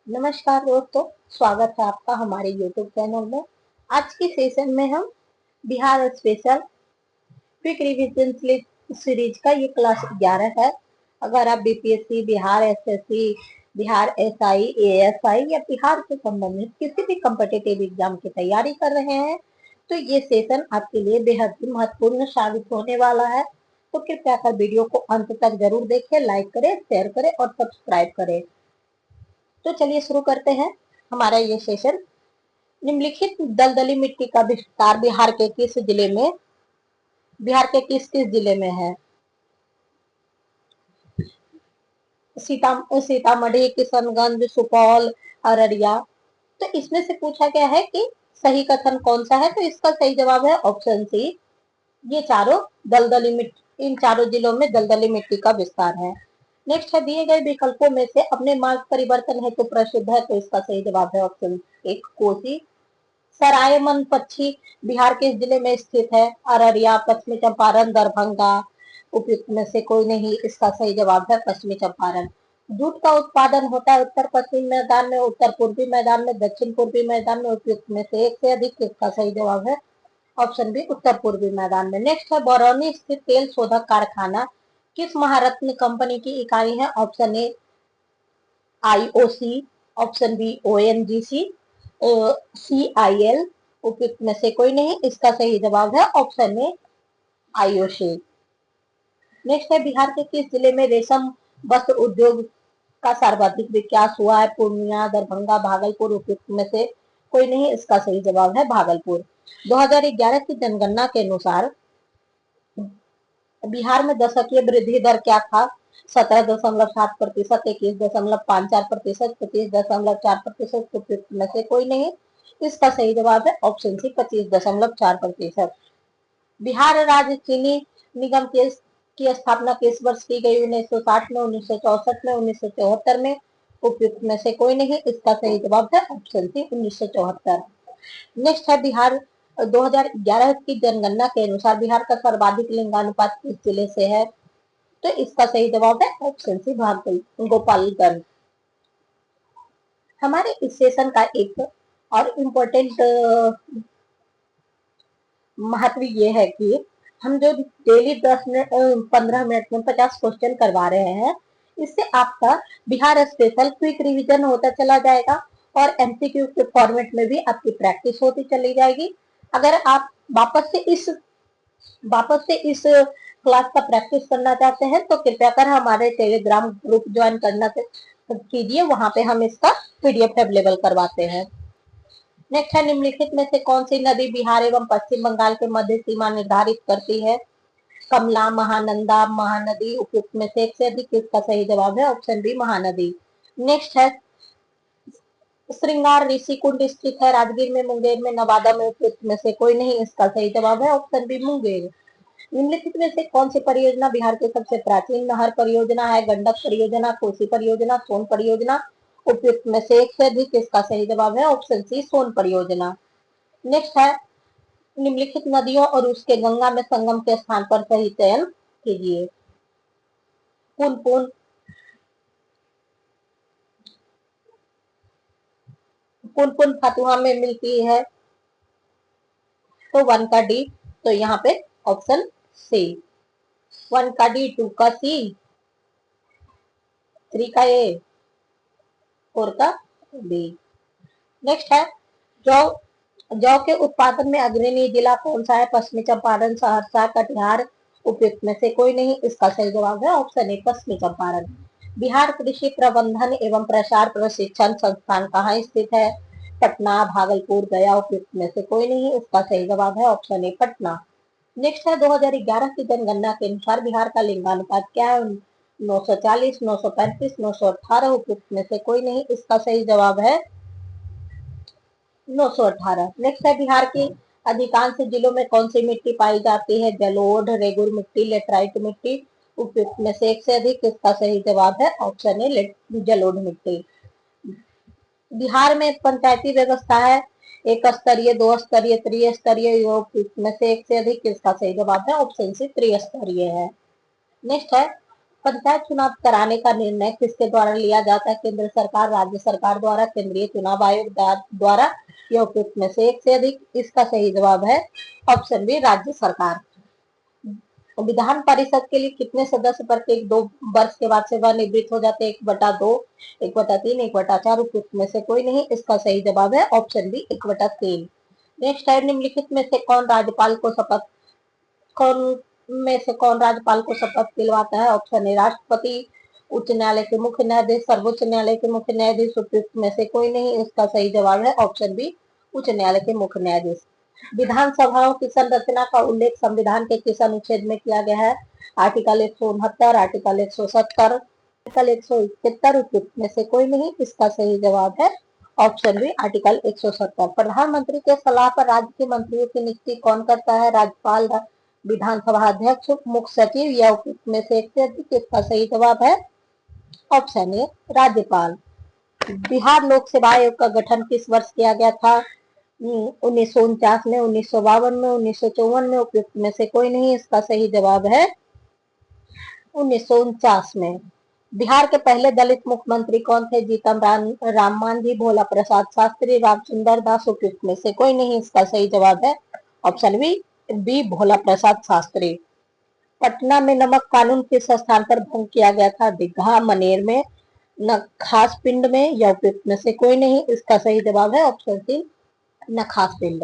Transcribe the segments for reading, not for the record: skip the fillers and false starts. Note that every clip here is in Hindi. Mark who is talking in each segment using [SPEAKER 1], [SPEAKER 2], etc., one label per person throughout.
[SPEAKER 1] नमस्कार दोस्तों, स्वागत है आपका हमारे YouTube चैनल में। आज की सेशन में हम Bihar special quick revision series का ये क्लास 11 है। अगर आप BPSC, Bihar SSC, Bihar SI, ASI या बिहार से संबंधित किसी भी कॉम्पिटिटिव एग्जाम की तैयारी कर रहे हैं तो ये सेशन आपके लिए बेहद ही महत्वपूर्ण साबित होने वाला है। तो कृपया कर वीडियो को अंत तक जरूर देखें, लाइक करें, शेयर करें और सब्सक्राइब करें। तो चलिए शुरू करते हैं हमारा ये सेशन। निम्नलिखित दलदली मिट्टी का विस्तार बिहार के किस किस जिले में है? सीतामढ़ी, किशनगंज, सुपौल, अररिया। तो इसमें से पूछा गया है कि सही कथन कौन सा है, तो इसका सही जवाब है ऑप्शन सी। ये चारों दलदली मिट्टी, इन चारों जिलों में दलदली मिट्टी का विस्तार है। नेक्स्ट है, दिए गए विकल्पों में से अपने मार्ग परिवर्तन हेतु प्रसिद्ध है, तो इसका सही जवाब है ऑप्शन एक, कोसी। सरायमन पक्षी बिहार के जिले में स्थित है? अररिया, पश्चिमी चंपारण, दरभंगा। उपयुक्त में से कोई नहीं, इसका सही जवाब है पश्चिमी चंपारण। जूट का उत्पादन होता है उत्तर पश्चिम मैदान में, उत्तर पूर्वी मैदान में, दक्षिण पूर्वी मैदान में। उपयुक्त में से एक से अधिक, इसका सही जवाब है ऑप्शन बी, उत्तर पूर्वी मैदान में। नेक्स्ट है, बरौनी स्थित तेल शोधक कारखाना किस महारत्न कंपनी की इकाई है? Option A IOC, option B ONGC, CIL. उपयुक्त में से कोई नहीं, इसका सही जवाब है ऑप्शन ए आईओसी। नेक्स्ट है, बिहार के किस जिले में रेशम वस्त्र उद्योग का सर्वाधिक विकास हुआ है? पूर्णिया, दरभंगा, भागलपुर। उपयुक्त में से कोई नहीं, इसका सही जवाब है भागलपुर। 2011 की जनगणना के अनुसार बिहार में दशकीय वृद्धि दर क्या था? 17.7%, 21.54%, 25.4%। उपयुक्त में से कोई नहीं, इसका सही जवाब है ऑप्शन सी, 25.4%। बिहार राज्य चीनी निगम की स्थापना किस वर्ष की गई? 1960 में, 1964 में, 1974 में। उपयुक्त में से कोई नहीं, इसका सही जवाब है ऑप्शन सी, 1974। नेक्स्ट है, बिहार 2011 की जनगणना के अनुसार बिहार का सर्वाधिक लिंगानुपात किस जिले से है? तो इसका सही जवाब है ऑप्शन सी, गोपालगंज। हमारे इस सेशन का एक और इम्पोर्टेंट महत्व ये है कि हम जो डेली 10 मिनट 15 मिनट में 50 क्वेश्चन करवा रहे हैं, इससे आपका बिहार स्पेशल क्विक रिवीजन होता चला जाएगा और एमसीक्यू के फॉर्मेट में भी आपकी प्रैक्टिस होती चली जाएगी। अगर आप वापस से इस क्लास का प्रैक्टिस करना चाहते हैं तो कृपया कर हमारे टेलीग्राम ग्रुप ज्वाइन करना कीजिए, वहां पे हम इसका पीडीएफ अवेलेबल करवाते हैं। नेक्स्ट है, निम्नलिखित में से कौन सी नदी बिहार एवं पश्चिम बंगाल के मध्य सीमा निर्धारित करती है? कमला, महानंदा, महानदी। उपयुक्त में से एक से अधिक, इसका सही जवाब है ऑप्शन बी, महानदी। नेक्स्ट है, श्रृंगार ऋषि कुंड स्थित है? राजगीर में, मुंगेर में, नवादा में। उपयुक्त में से कोई नहीं, इसका सही जवाब है ऑप्शन बी, मुंगेर। निम्नलिखित में से कौन सी परियोजना बिहार की सबसे प्राचीन नहर परियोजना है? गंडक परियोजना, कोसी परियोजना, सोन परियोजना। उपयुक्त में से एक से अधिक, इसका सही जवाब है ऑप्शन सी, सोन परियोजना। नेक्स्ट है, निम्नलिखित नदियों और उसके गंगा में संगम के स्थान पर सही चयन कीजिए। पुनपुन, पुनपुन फतुहा में मिलती है तो 1 का डी, तो यहाँ पे ऑप्शन सी। 1 का डी, 2 का सी, 3 का ए, 4 का बी। नेक्स्ट है, जौ जौ के उत्पादन में अग्रणी जिला कौन सा है? पश्चिमी चंपारण, सहरसा, कटिहार। उपयुक्त में से कोई नहीं, इसका सही जवाब है ऑप्शन ए, पश्चिमी चंपारण। बिहार कृषि प्रबंधन एवं प्रसार प्रशिक्षण संस्थान कहाँ स्थित है? पटना, भागलपुर, गया। उपयुक्त में से कोई नहीं, इसका सही जवाब है ऑप्शन ए, पटना। नेक्स्ट है, 2011 की जनगणना के अनुसार बिहार का लिंगानुपात क्या है? 940, 935, 918। उपयुक्त में से कोई नहीं, इसका सही जवाब है 918। नेक्स्ट है, बिहार के अधिकांश जिलों में कौन सी मिट्टी पाई जाती है? जलोढ़, रेगुर मिट्टी, लेटराइट मिट्टी। उपयुक्त में से एक से अधिक, इसका सही जवाब है ऑप्शन ए, जलोढ़ मिट्टी। बिहार में पंचायती व्यवस्था है एक स्तरीय, 2 स्तरीय, त्रिस्तरीय। उपयुक्त में से एक से अधिक, इसका सही जवाब है ऑप्शन सी, त्रिस्तरीय है। नेक्स्ट है, पंचायत चुनाव कराने का निर्णय किसके द्वारा लिया जाता है? केंद्र सरकार, राज्य सरकार द्वारा, केंद्रीय चुनाव आयोग द्वारा, या उपयुक्त में से एक से अधिक? इसका सही जवाब है ऑप्शन बी, राज्य सरकार। विधान परिषद के लिए कितने सदस्य प्रत्येक 2 वर्ष के बाद सेवानिवृत्त हो जाते हैं? 1/2, 1/3, 1/4? उपयुक्त में से कोई नहीं। इसका सही जवाब है ऑप्शन बी, 1/3। नेक्स्ट है, निम्नलिखित में से कौन राज्यपाल को शपथ दिलवाता है? ऑप्शन ए राष्ट्रपति, उच्च न्यायालय के मुख्य न्यायाधीश, सर्वोच्च न्यायालय के मुख्य न्यायाधीश? उपयुक्त में से कोई नहीं। इसका सही जवाब है ऑप्शन बी, उच्च न्यायालय के मुख्य न्यायाधीश। विधानसभाओं की संरचना का उल्लेख संविधान के किस अनुच्छेद में किया गया है? Article 169, article 170, article 171? उपयुक्त में से कोई नहीं। इसका सही जवाब है ऑप्शन बी, आर्टिकल 170। प्रधानमंत्री के सलाह पर राज्य के मंत्रियों की नियुक्ति कौन करता है? राज्यपाल, विधानसभा अध्यक्ष, मुख्य सचिव, या उपयुक्त में से एक से अधिक? इसका सही जवाब है ऑप्शन ए, राज्यपाल। बिहार लोक सेवा आयोग का गठन किस वर्ष किया गया था? 1949 में, 1952 में, 1954 में? उपयुक्त में से कोई नहीं। इसका सही जवाब है 1949 में। बिहार के पहले दलित मुख्यमंत्री कौन थे? जीतन राम मांझी, भोला प्रसाद शास्त्री, रामचंद्र दास? उपयुक्त में से कोई नहीं। इसका सही जवाब है ऑप्शन बी, भोला प्रसाद शास्त्री। पटना में नमक कानून किस स्थान पर भंग किया गया था? दीघा, मनेर में, न खास पिंड में? या उपयुक्त में से कोई नहीं। इसका सही जवाब है ऑप्शन सी, न खास पिंड।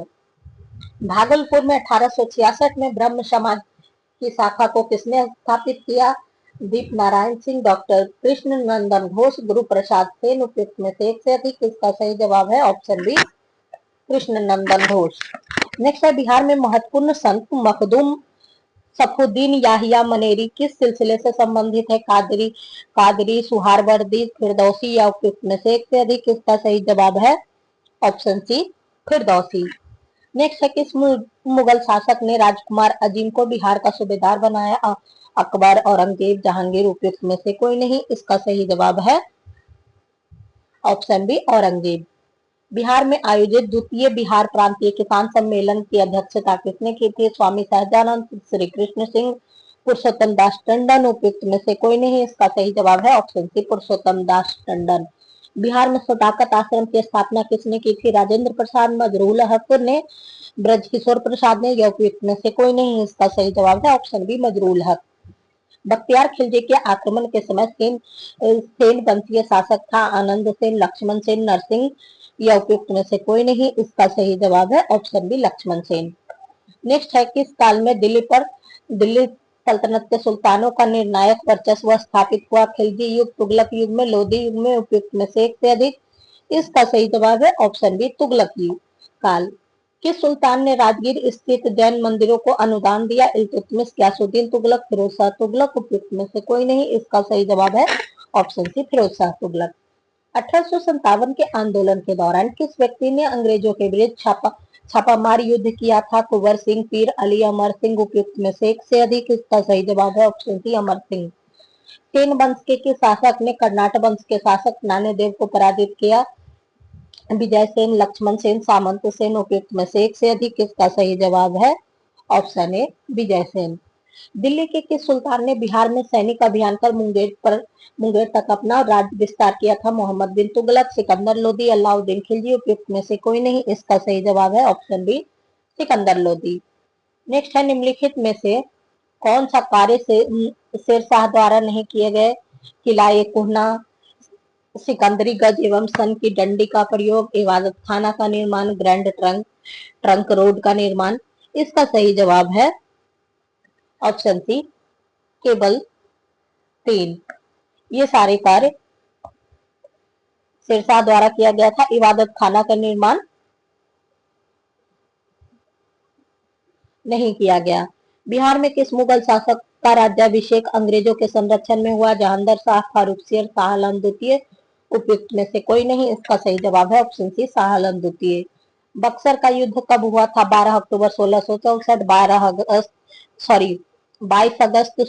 [SPEAKER 1] भागलपुर में 1866 में ब्रह्म समाज की शाखा को किसने स्थापित किया? दीप नारायण सिंह, डॉक्टर कृष्ण नंदन घोष, गुरु प्रसाद सेन? उपयुक्त में से एक से अधिक? इसका सही जवाब है option B, Krishna Nandan Ghosh. Next है, बिहार में महत्वपूर्ण संत मखदूम सफुद्दीन याहिया मनेरी किस सिलसिले से संबंधित है? कादरी, सुहारवर्दी, फिरदौसी? या उपयुक्त में से एक से अधिक? इसका सही जवाब है ऑप्शन सी, फिरदौसी। नेक्स्ट है, किस मुगल शासक ने राजकुमार अजीम को बिहार का सूबेदार बनाया? अकबर, औरंगजेब, जहांगीर? उपयुक्त में से कोई नहीं। इसका सही जवाब है ऑप्शन बी, औरंगजेब। बिहार में आयोजित द्वितीय बिहार प्रांतीय किसान सम्मेलन की अध्यक्षता किसने की थी? स्वामी सहजानंद, श्री कृष्ण सिंह, पुरुषोत्तम दास टंडन? उपयुक्त में से कोई नहीं। इसका सही जवाब है ऑप्शन सी, पुरुषोत्तम दास टंडन। बिहार में सदाकत आश्रम की स्थापना किसने की थी? राजेंद्र प्रसाद, मजरूल हक ने, ब्रजकिशोर प्रसाद ने? या उपयुक्त में से कोई नहीं। इसका सही जवाब है ऑप्शन बी, मजरूल हक। बख्तियार खिलजी के आक्रमण के समय सेन वंशीय शासक था? आनंद सेन, लक्ष्मण सेन, नरसिंह? या उपयुक्त में से कोई नहीं। इसका सही जवाब है option B, Lakshman Sen. Next है, किस काल में दिल्ली सल्तनत के सुल्तानों का निर्णायक वर्चस्व स्थापित हुआ? खिलजी युग, तुगलक युग में, लोधी युग में? उपयुक्त में से एक से अधिक? इसका सही जवाब है ऑप्शन बी, तुगलक युग काल। किस सुल्तान ने राजगीर स्थित जैन मंदिरों को अनुदान दिया? इल्तुतमिश, गयासुद्दीन तुगलक, फिरोज शाह तुगलक? उपयुक्त में से कोई नहीं। इसका सही जवाब है ऑप्शन सी, फिरोज शाह तुगलक। 1857 के आंदोलन के दौरान किस व्यक्ति ने अंग्रेजों के विरुद्ध छापामार युद्ध किया था? कुंवर सिंह, पीर अली, अमर सिंह? उपयुक्त में से एक से अधिक? इसका सही जवाब है ऑप्शन सी, अमर सिंह। सेन वंश के किस शासक ने कर्नाटक वंश के शासक नान्यदेव को पराजित किया? विजय सेन, लक्ष्मण सेन, सामंत सेन? उपयुक्त में से एक से अधिक? इसका सही जवाब है ऑप्शन ए, विजय सेन। दिल्ली के किस सुल्तान ने बिहार में सैनिक अभियान कर मुंगेर तक अपना राज्य विस्तार किया था? मोहम्मद बिन तुगलक, सिकंदर लोदी, अलाउद्दीन खिलजी? उपयुक्त में से कोई नहीं। इसका सही जवाब है option B, Sikandar Lodi. Next है, निम्नलिखित में से कौन सा कार्य से शेरशाह द्वारा नहीं किए गए? किला कुहना, सिकंदरी गज एवं सन की डंडी का प्रयोग, इबादत खाना का निर्माण, ग्रैंड ट्रंक रोड का निर्माण? इसका सही जवाब है ऑप्शन सी, केवल 3। ये सारे कार्य शेरशाह द्वारा किया गया था। इबादत खाना का निर्माण नहीं किया गया। बिहार में किस मुगल शासक का राज्याभिषेक अंग्रेजों के संरक्षण में हुआ? जहांगीर शाह, फारूक शेर, शाह आलम द्वितीय? उपयुक्त में से कोई नहीं। इसका सही जवाब है ऑप्शन सी, शाह आलम द्वितीय। बक्सर का युद्ध कब हुआ था? 12 अक्टूबर 1664, 22 अगस्त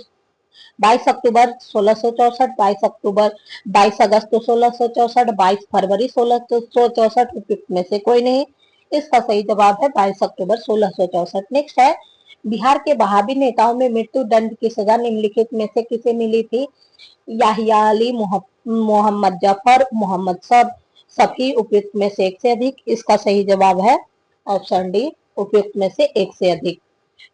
[SPEAKER 1] 1664, 22 अगस्त 1664, 22 फरवरी 1664? उपयुक्त में से कोई नहीं। इसका सही जवाब है 22 अक्टूबर 1664। नेक्स्ट है, बिहार के वहाबी नेताओं में मृत्यु दंड की सजा निम्नलिखित में से किसे मिली थी? याहिया अली, मोहम्मद जफर, मोहम्मद सफी, उपयुक्त में से एक से अधिक। इसका सही जवाब है ऑप्शन डी, उपयुक्त में से एक से अधिक।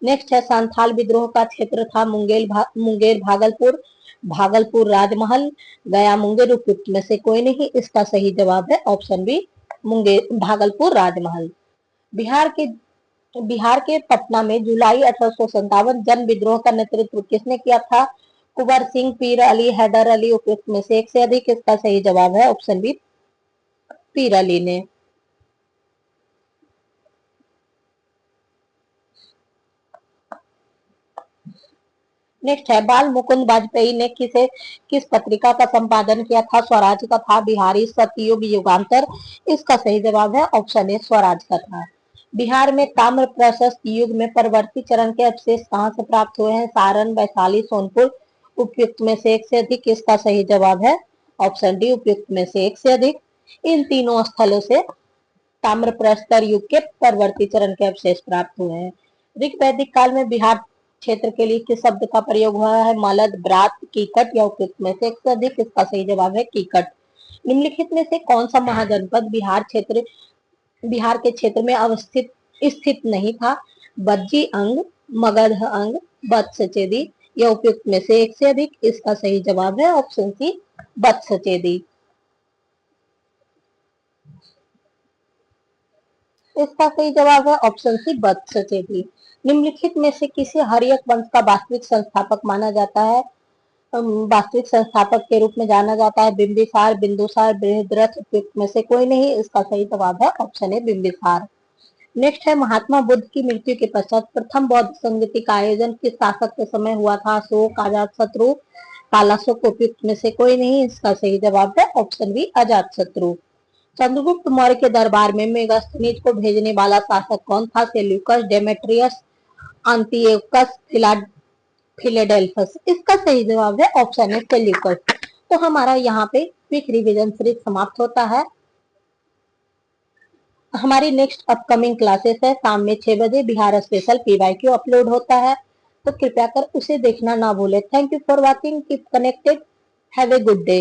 [SPEAKER 1] नेक्स्ट है संथाल विद्रोह का क्षेत्र था मुंगेर भागलपुर, भागलपुर राजमहल, गया मुंगेर, उपयुक्त में से कोई नहीं। इसका सही जवाब है ऑप्शन बी, मुंगेर भागलपुर राजमहल। बिहार के पटना में जुलाई 1857 जन विद्रोह का नेतृत्व किसने किया था? कुंवर सिंह, पीर अली, हैदर अली, उपयुक्त में से एक से अधिक। इसका सही जवाब है ऑप्शन बी, पीर अली ने। नेक्स्ट है बाल मुकुंद वाजपेयी ने किस पत्रिका का संपादन किया था? स्वराज का था, बिहारी, सतयुग, युगांतर। इसका सही जवाब है ऑप्शन ए, स्वराज का था। बिहार में ताम्र प्रशस्त युग में परवर्ती चरण के अवशेष कहाँ से प्राप्त हुए हैं? सारण, वैशाली, सोनपुर, उपयुक्त में से एक से अधिक। इसका सही जवाब है ऑप्शन डी, उपयुक्त में से एक से अधिक। इन तीनों स्थलों से ताम्र प्रस्तर युग के परवर्ती चरण के अवशेष प्राप्त हुए हैं। ऋग वैदिक काल में बिहार क्षेत्र के लिए किस शब्द का प्रयोग हुआ है? मलद, ब्रात, कीकट या उपयुक्त में से एक से अधिक। इसका सही जवाब है कीकट। निम्नलिखित में से कौन सा महाजनपद बिहार के क्षेत्र में अवस्थित स्थित नहीं था? बज्जी अंग, मगध अंग, बत्सचेदी या उपयुक्त में से एक से अधिक। इसका सही जवाब है ऑप्शन सी, बत्सचेदी। इसका सही जवाब है ऑप्शन सी, बत्सचेदी। निम्नलिखित में से किसे हर्यक वंश का वास्तविक संस्थापक माना जाता है? वास्तविक संस्थापक के रूप में जाना जाता है? बिंबिसार, बिंदुसार, बृहद्रथ, उपयुक्त में से कोई नहीं। इसका सही जवाब है ऑप्शन ए, बिंबिसार। नेक्स्ट है महात्मा बुद्ध की मृत्यु के पश्चात प्रथम बौद्ध संगति का आयोजन किस शासक के समय हुआ था? अशोक, अजातशत्रु, कालाशोक, उपयुक्त में से कोई नहीं। इसका सही जवाब है ऑप्शन बी, अजातशत्रु। चंद्रगुप्त मौर्य के दरबार में मेगास्थनीज को भेजने वाला शासक कौन था? Seleucus, Demetrius, Antiochus, Philadelphus. इसका सही जवाब है ऑप्शन है, सेल्यूकस। तो हमारा यहाँ पे क्विक रिवीजन सीरीज समाप्त होता है। हमारी नेक्स्ट अपकमिंग क्लासेस है शाम में 6 बजे बिहार स्पेशल PYQ अपलोड होता है, तो कृपया कर उसे देखना ना भूले। Thank you for watching, keep connected, have a good day.